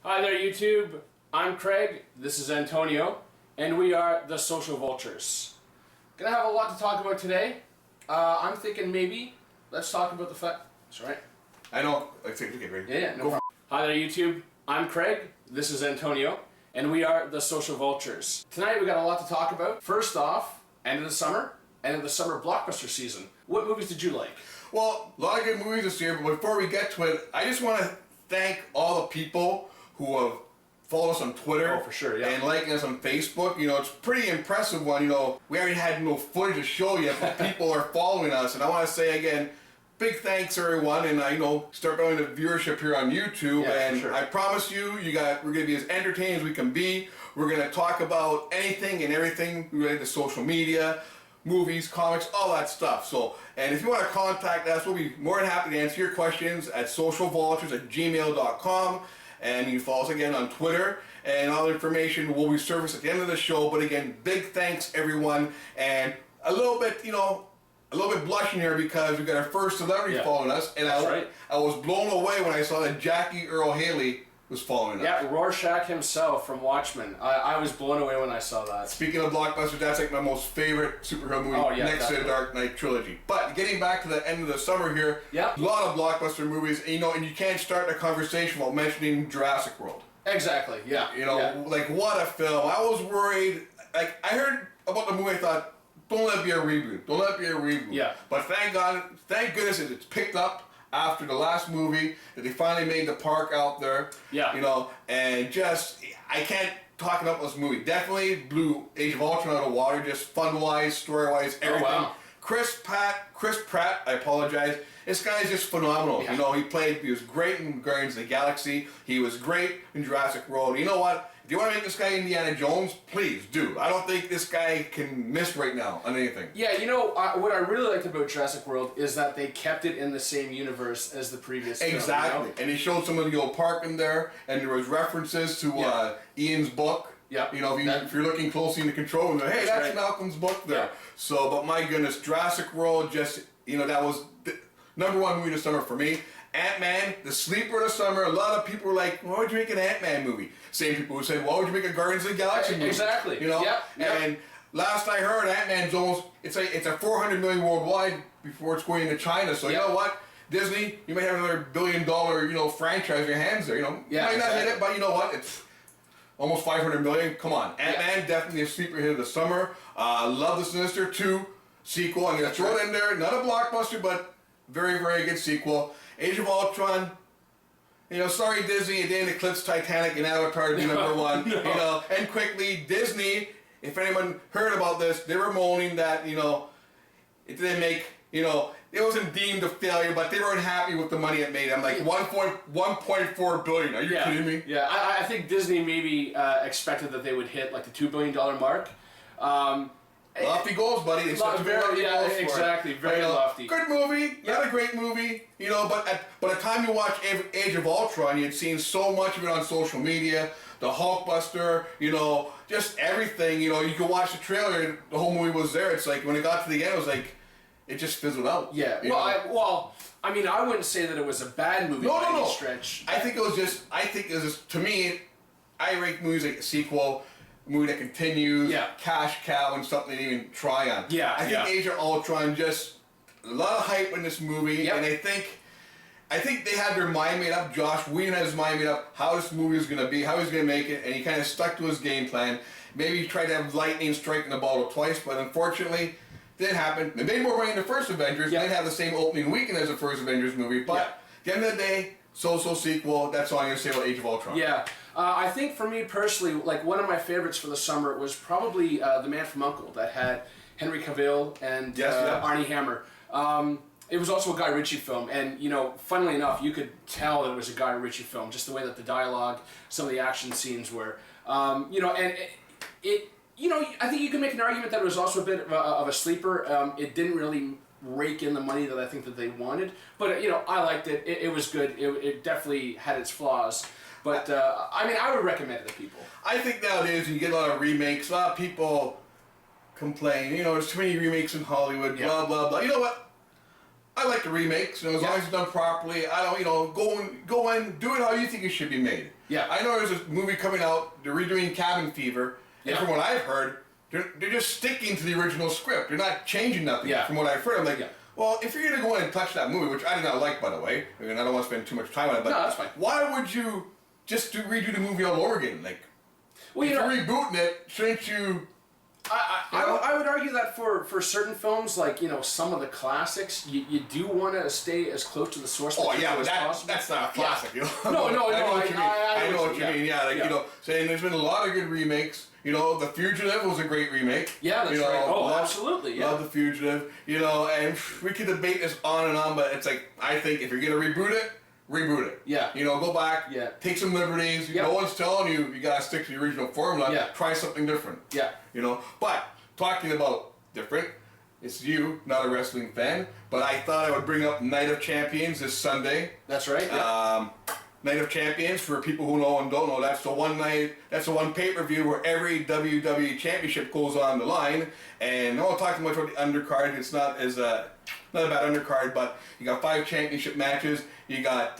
Hi there, YouTube. I'm Craig, this is Antonio, and we are the Social Vultures. Gonna have a lot to talk about today. I'm thinking maybe let's talk about the fact. That's right. I know. Let's take it, Craig. Yeah, no problem. Hi there, YouTube. I'm Craig, this is Antonio, and we are the Social Vultures. Tonight we got a lot to talk about. First off, end of the summer blockbuster season. What movies did you like? Well, a lot of good movies this year, but before we get to it, I just want to thank all the people who have followed us on Twitter. Oh, for sure, yeah. And liking us on Facebook. You know, it's pretty impressive when, we already had no footage to show yet, but people are following us. And I want to say again, big thanks everyone, and start building the viewership here on YouTube. Yeah, and for sure. I promise you, we're going to be as entertaining as we can be. We're going to talk about anything and everything related to social media, movies, comics, all that stuff. So, and if you want to contact us, we'll be more than happy to answer your questions at socialvultures@gmail.com. And you can follow us again on Twitter, and all the information will be surfaced at the end of the show. But again, big thanks everyone, and a little bit blushing here because we got our first celebrity following us, and I was blown away when I saw that Jackie Earl Haley was following us. Yeah, Rorschach himself from Watchmen. I was blown away when I saw that. Speaking of blockbusters, that's like my most favorite superhero movie next to the Dark Knight trilogy. But getting back to the end of the summer here, a lot of blockbuster movies, and you can't start a conversation without mentioning Jurassic World. Exactly, yeah. Like what a film. I was worried, I heard about the movie, I thought, don't let it be a reboot. Don't let it be a reboot. Yeah. But thank goodness it's picked up after the last movie, that they finally made the park out there. Yeah. And just, I can't talk about this movie. Definitely blew Age of Ultron out of the water, just fun-wise, story-wise, everything. Oh, wow. Chris Pratt, I apologize. This guy is just phenomenal. Yeah. He was great in Guardians of the Galaxy. He was great in Jurassic World. You know what? If you want to make this guy Indiana Jones, please do. I don't think this guy can miss right now on anything. Yeah, what I really liked about Jurassic World is that they kept it in the same universe as the previous film. Exactly. And he showed some of the old park in there, and there was references to Ian's book. Yeah. If you're looking closely in the control room, hey, that's Malcolm's book there. Yeah. So, but my goodness, Jurassic World just, that was the number one movie this summer for me. AntMan, the sleeper of the summer. A lot of people were like, why would you make an AntMan movie? Same people who said, why would you make a Guardians of the Galaxy movie? Exactly. And last I heard, AntMan's almost, it's a 400 million worldwide before it's going into China. So you know what? Disney, you might have another $1 billion, franchise in your hands there. You might not hit it, but you know what? It's almost 500 million. Come on. AntMan, definitely a sleeper hit of the summer. Love the Sinister 2 sequel. I'm going to throw it in there. Not a blockbuster, but very, very good sequel. Age of Ultron. Sorry Disney, it didn't eclipse Titanic and Avatar to be number one. No. And quickly, Disney, if anyone heard about this, they were moaning that, it didn't make, it wasn't deemed a failure, but they weren't happy with the money it made. I'm like, 1.4 billion. Are you kidding me? Yeah, I think Disney maybe expected that they would hit like the $2 billion mark. Lofty goals, buddy. They set very lofty goals for exactly. it. Very lofty. Good movie, not a great movie, but by the time you watch Age of Ultron, you'd seen so much of it on social media. The Hulkbuster, just everything. You could watch the trailer, the whole movie was there. It's like when it got to the end, it was like it just fizzled out. Yeah. I wouldn't say that it was a bad movie by any stretch. I think it was just. To me, I rate movies like a sequel. Movie that continues, cash cow, and something to even try on. Yeah, I think Age of Ultron, just a lot of hype in this movie, and I think they had their mind made up. Josh Whedon had his mind made up how this movie was going to be, how he was going to make it, and he kind of stuck to his game plan. Maybe he tried to have lightning striking the ball twice, but unfortunately, it didn't happen. They made more money than the first Avengers. They didn't have the same opening weekend as the first Avengers movie, but at the end of the day, sequel. That's all I'm going to say about Age of Ultron. Yeah. I think for me personally, like one of my favorites for the summer was probably The Man from U.N.C.L.E. that had Henry Cavill and Armie Hammer. It was also a Guy Ritchie film, and funnily enough, you could tell that it was a Guy Ritchie film, just the way that the dialogue, some of the action scenes were. I think you can make an argument that it was also a bit of a sleeper. It didn't really rake in the money that I think that they wanted, but I liked it. It was good. It definitely had its flaws. But, I would recommend it to people. I think nowadays you get a lot of remakes. A lot of people complain, there's too many remakes in Hollywood, blah, blah, blah. You know what? I like the remakes, as long as it's done properly. I don't, go and do it how you think it should be made. Yeah. I know there's a movie coming out, they're redoing Cabin Fever, and from what I've heard, they're just sticking to the original script. They're not changing nothing from what I've heard. I'm like, well, if you're going to go in and touch that movie, which I did not like, by the way, I mean, I don't want to spend too much time on it, but no, that's fine. Why would you just redo the movie all over again? Like, well, if you're rebooting it, shouldn't you... I would argue that for certain films, like, some of the classics, you do want to stay as close to the source material as possible. That's not a classic. Yeah. No, I know what you mean. Yeah, like, saying there's been a lot of good remakes. The Fugitive was a great remake. Yeah, that's right. Oh, absolutely. Yeah. Love The Fugitive. And we could debate this on and on, but it's like, I think if you're gonna reboot it. Yeah. Go back. Yeah. Take some liberties. Yeah. No one's telling you gotta stick to the original formula. Yeah. Try something different. Yeah. But talking about different, it's you, not a wrestling fan, but I thought I would bring up Night of Champions this Sunday. That's right. Yeah. Night of Champions, for people who know and don't know, that's the one pay-per-view where every WWE championship goes on the line. And I won't talk too much about the undercard. It's not a bad undercard, but you got 5 championship matches. You got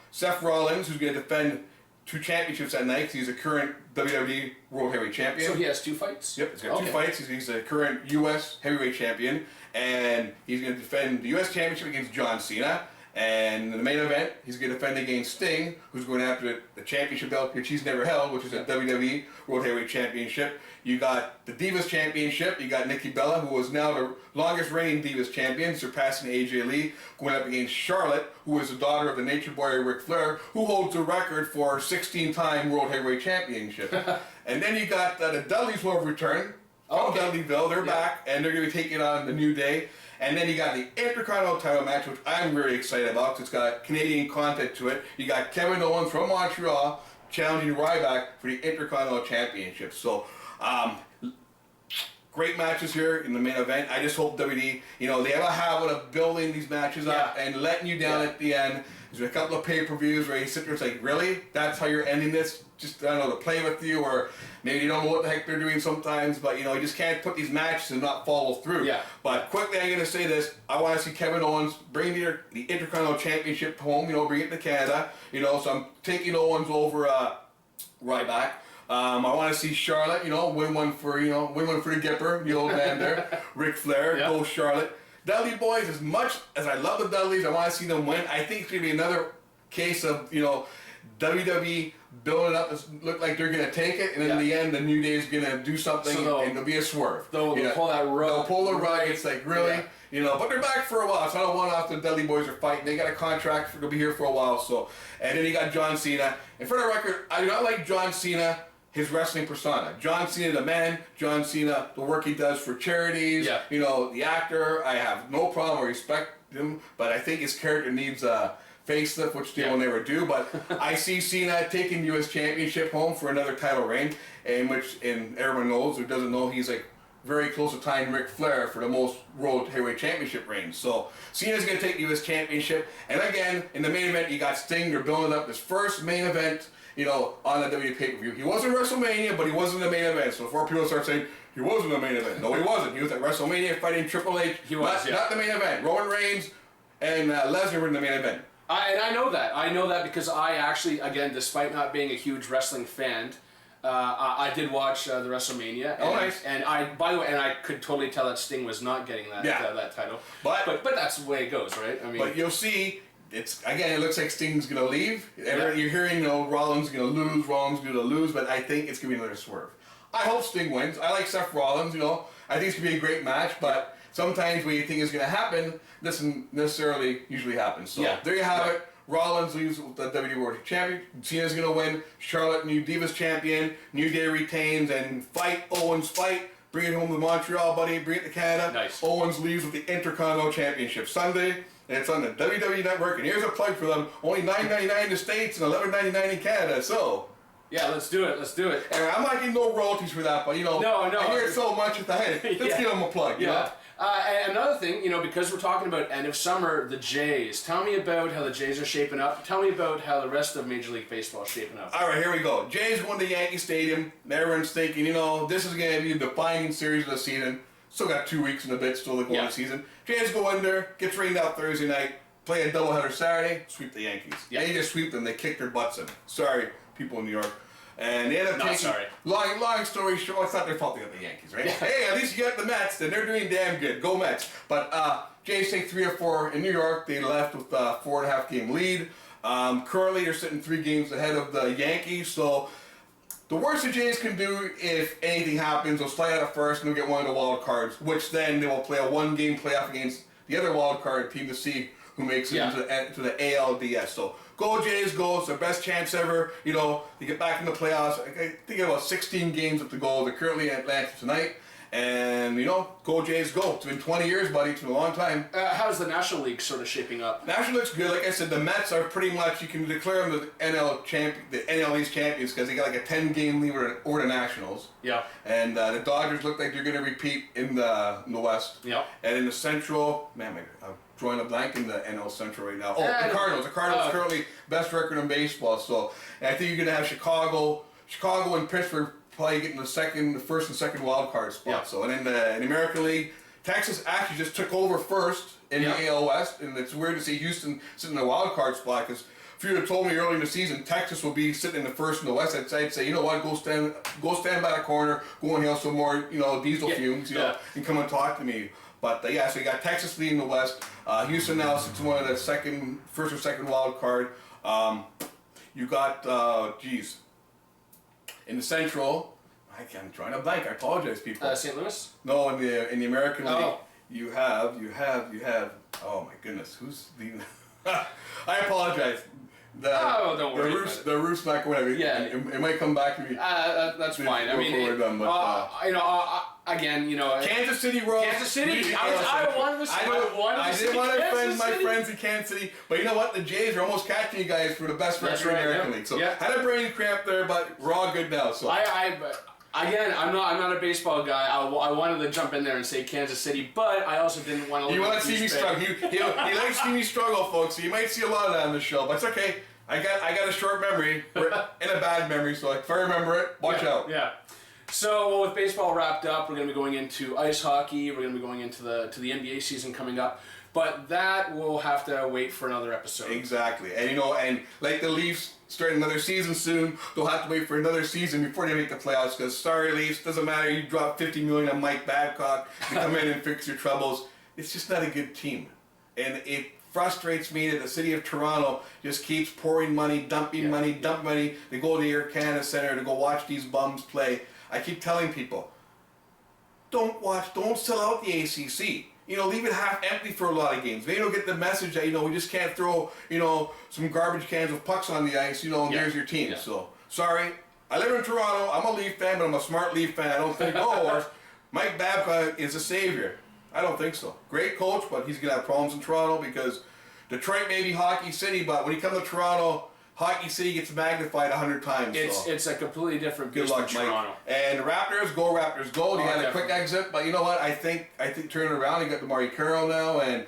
Seth Rollins, who's going to defend 2 championships that night, 'cause he's a current WWE World Heavyweight Champion. So he has 2 fights? Yep, he's got 2 fights. He's a current U.S. Heavyweight Champion, and he's going to defend the U.S. Championship against John Cena. And in the main event, he's going to defend against Sting, who's going after the championship belt, which he's never held, which is a WWE World Heavyweight Championship. You got the Divas Championship. You got Nikki Bella, who is now the longest reigning Divas Champion, surpassing AJ Lee, going up against Charlotte, who is the daughter of the Nature Boy Ric Flair, who holds the record for 16-time World Heavyweight Championship. And then you got the Dudleys will return from Dudleyville. They're back, and they're going to be taking on the New Day. And then you got the Intercontinental title match, which I'm very excited about, because it's got Canadian content to it. You got Kevin Owens from Montreal challenging Ryback for the Intercontinental Championship. So, great matches here in the main event. I just hope WWE, they have a habit of building these matches up and letting you down at the end. There's a couple of pay-per-views where you sit there and say, really? That's how you're ending this? Just, I don't know, to play with you, or maybe you don't know what the heck they're doing sometimes, but, you just can't put these matches and not follow through. Yeah. But quickly, I'm going to say this. I want to see Kevin Owens bring the Intercontinental Championship home, bring it to Canada. So I'm taking Owens over Ryback. I want to see Charlotte, win one for the Gipper, the old man there. Ric Flair, go Charlotte. Dudley Boys, as much as I love the Dudleys, I want to see them win. I think it's going to be another case of, WWE building it up to look like they're going to take it, and then in the end, the New Day is going to do something, and there'll be a swerve. They'll pull that rug. They'll pull the rug. It's like, really? But they're back for a while. It's not a one-off. The Dudley Boys are fighting. They got a contract. They'll be here for a while. So, and then you got John Cena. And for the record, I do not like John Cena, his wrestling persona. John Cena, the man. John Cena, the work he does for charities. Yeah. The actor. I have no problem or respect him, but I think his character needs a facelift, which they will never do. But I see Cena taking U.S. Championship home for another title reign, and everyone knows who doesn't know, he's like very close to tying Ric Flair for the most World Heavyweight Championship reigns. So Cena's going to take the U.S. Championship, and again in the main event you got Sting. They're building up this first main event, on the WWE pay-per-view. He wasn't WrestleMania, but he was in the main event. So before people start saying he was in the main event, no, he wasn't. He was at WrestleMania fighting Triple H. He was, not the main event. Roman Reigns and Lesnar were in the main event. And I know that. I know that because I actually, again, despite not being a huge wrestling fan, I did watch the WrestleMania. Nice. And by the way, I could totally tell that Sting was not getting that that title. But that's the way it goes, right? I mean, but you'll see. It looks like Sting's gonna leave. You're hearing, Rollins gonna lose, but I think it's gonna be another swerve. I hope Sting wins. I like Seth Rollins. I think it's gonna be a great match, but sometimes when you think it's gonna happen, doesn't necessarily usually happen. So there you have it. Rollins leaves with the WWE World Champion. Cena's gonna win. Charlotte, new Divas Champion. New Day retains, and Owens fight. Bring it home to Montreal, buddy. Bring it to Canada. Nice. Owens leaves with the Intercontinental Championship Sunday. And it's on the WWE Network, and here's a plug for them. Only $9.99 in the States and $11.99 in Canada, so... Yeah, let's do it. And I'm not getting no royalties for that, but, No. I hear it so much at the head. Let's give them a plug, And another thing, because we're talking about end of summer, the Jays. Tell me about how the Jays are shaping up. Tell me about how the rest of Major League Baseball is shaping up. All right, here we go. Jays going to Yankee Stadium. Everyone's thinking, this is going to be the defining series of the season. Still got 2 weeks in a bit, still to go in the season. Jays go in there, gets rained out Thursday night, play a doubleheader Saturday, sweep the Yankees. Yeah. They just sweep them, they kick their butts in. Sorry, people in New York. And they ended up taking, long story short, well, it's not their fault they got the Yankees, right? Hey, at least you got the Mets, and they're doing damn good. Go Mets. But Jays take 3 or 4 in New York. They left with a 4.5 game lead. Currently, they're sitting 3 games ahead of the Yankees. So the worst the Jays can do, if anything happens, they'll slide out at first and they'll get one of the wild cards, which then they will play a 1-game playoff against the other wild card team to see who makes it into the ALDS. So go Jays, go. It's their best chance ever. You know, to get back in the playoffs. I think about 16 games left to go. They're currently in Atlanta tonight. And, you know, go Jays, go. It's been 20 years, buddy. It's been a long time. How's the National League sort of shaping up? National League's good. Like I said, the Mets are pretty much, you can declare them the NL East champions because they got like a 10-game lead over the Nationals. Yeah. And the Dodgers look like they're going to repeat in the West. Yeah. And in the Central, man, I'm drawing a blank in the NL Central right now. Oh, the Cardinals. The Cardinals currently best record in baseball. So I think you're going to have Chicago and Pittsburgh probably getting the first and second wild card spot. Yeah. So, and in the American League, Texas actually just took over first in the AL West, and it's weird to see Houston sitting in the wild card spot because if you had told me early in the season Texas will be sitting in the first in the West, I'd say, you know what, go stand by the corner, go inhale some more, diesel fumes, know, and come and talk to me. But so you got Texas leading the West. Houston now sits in one of the first or second wild card. You got in the Central, I'm trying to blank. I apologize, people. St. Louis? No, in the American League, you have. Oh my goodness, who's the? I apologize. Don't worry. The Roof's back or whatever. Yeah. It might come back to me. That's fine. I mean, again, Kansas City Royals. Kansas City. I wanted to say. I didn't want to offend my friends in Kansas City, but you know what? The Jays are almost catching you guys for the best record in the American League. So had a brain cramp there, but we're all good now. So Again, I'm not a baseball guy. I wanted to jump in there and say Kansas City, but I also didn't want to. You want to see me struggle? He likes to see me struggle, folks. So you might see a lot of that on the show, but it's okay. I got a short memory and a bad memory, so if I remember it, watch out. Yeah. So with baseball wrapped up, we're going to be going into ice hockey. We're going to be going into the NBA season coming up, but that will have to wait for another episode. Exactly, and like the Leafs starting another season soon, they'll have to wait for another season before they make the playoffs. Because sorry, Leafs, doesn't matter. You drop $50 million on Mike Babcock to come in and fix your troubles. It's just not a good team, and it frustrates me that the city of Toronto just keeps pouring money, dumping money. They go to the Air Canada Centre to go watch these bums play. I keep telling people, don't sell out the ACC. Leave it half empty for a lot of games. Maybe they'll get the message that, we just can't throw, some garbage cans with pucks on the ice, and there's your team. Yeah. So, sorry. I live in Toronto. I'm a Leaf fan, but I'm a smart Leaf fan. I don't think, Mike Babcock is a savior. I don't think so. Great coach, but he's going to have problems in Toronto because Detroit may be Hockey City, but when you come to Toronto, Hockey City gets magnified 100 times. It's a completely different beast in Toronto. And the Raptors go. They had a quick exit, but you know what? I think turning around, you got the Mari Carroll now and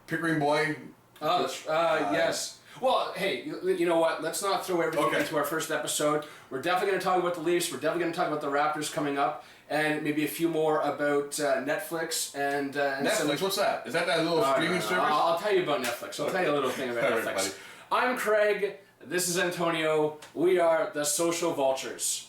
Pickering boy. Yes. Well, hey, you know what? Let's not throw everything into our first episode. We're definitely going to talk about the Leafs. We're definitely going to talk about the Raptors coming up, and maybe a few more about Netflix and Netflix. What's that? Is that little streaming service? I'll tell you about Netflix. I'll tell you a little thing about Netflix. I'm Craig. This is Antonio. We are the Social Vultures.